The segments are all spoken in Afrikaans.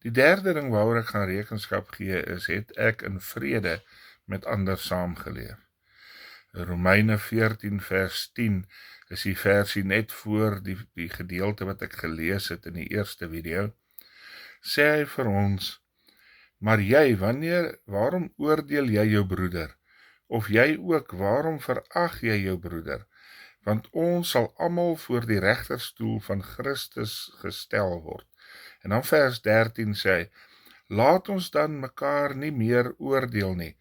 Die derde ding waaroor ek gaan rekenskap gee is, het ek in vrede met ander saamgeleef. Romeine 14 vers 10 is die versie net voor die gedeelte wat ek gelees het in die eerste video. Sê hy vir ons, maar jy, waarom oordeel jy jou broeder? Of jy ook, waarom verag jy jou broeder? Want ons sal almal voor die regterstoel van Christus gestel word. En dan vers 13 sê hy, laat ons dan mekaar nie meer oordeel nie,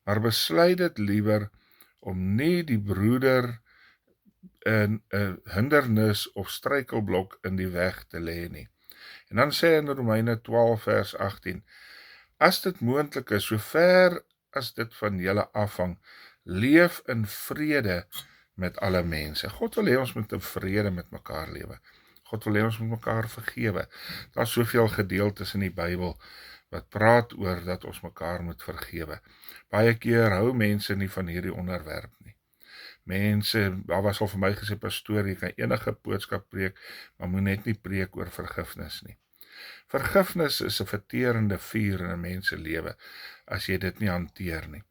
maar besluit dit liewer om nie die broeder 'n hindernis of struikelblok in die weg te lê nie. En dan sê hy in Romeine 12 vers 18, as dit moontlik is, so ver as dit van julle afhang, leef in vrede met alle mense. God wil hê ons moet in vrede met mekaar lewe. God wil hê ons moet mekaar vergewe. Daar is soveel gedeeltes in die Bybel wat praat oor dat ons mekaar moet vergewe. Baie keer hou mense nie van hierdie onderwerp nie. Mense, daar was al vir my gesê, pastoor, jy kan enige boodskap preek, maar moet net nie preek oor vergifnis nie. Vergifnis is 'n verterende vuur in 'n mens se lewe, as jy dit nie hanteer nie.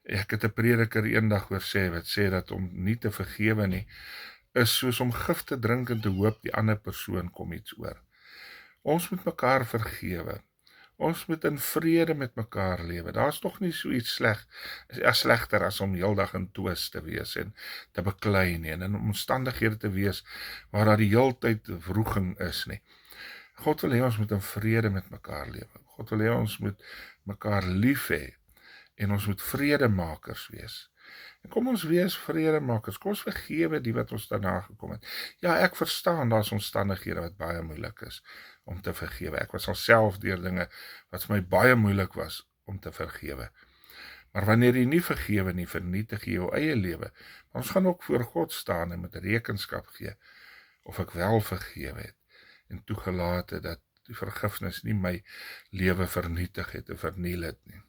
Ek het 'n prediker eendag hoor sê, wat sê dat om nie te vergewe nie, is soos om gif te drink en te hoop die ander persoon kom iets oor. Ons moet mekaar vergewe. Ons moet in vrede met mekaar lewe. Daar is toch nie so iets slegter as om heeldag in twis te wees en te beklei nie, en in omstandighede te wees waar daar die heeltyd wroging is nie. God wil hê ons moet in vrede met mekaar lewe. God wil hê ons moet mekaar lief hê en ons moet vredemakers wees. En kom ons wees vredemakers, kom ons vergewe die wat ons daarna gekom het. Ja, ek verstaan, daar is omstandighede wat baie moeilik is om te vergewe. Ek was al self deur dinge wat vir my baie moeilik was om te vergewe. Maar wanneer jy nie vergewe nie, vernietig jy jou eie lewe. Maar ons gaan ook voor God staan en met rekenskap gee of ek wel vergewe het en toegelaat het dat die vergifnis nie my lewe vernietig het en verniel het nie.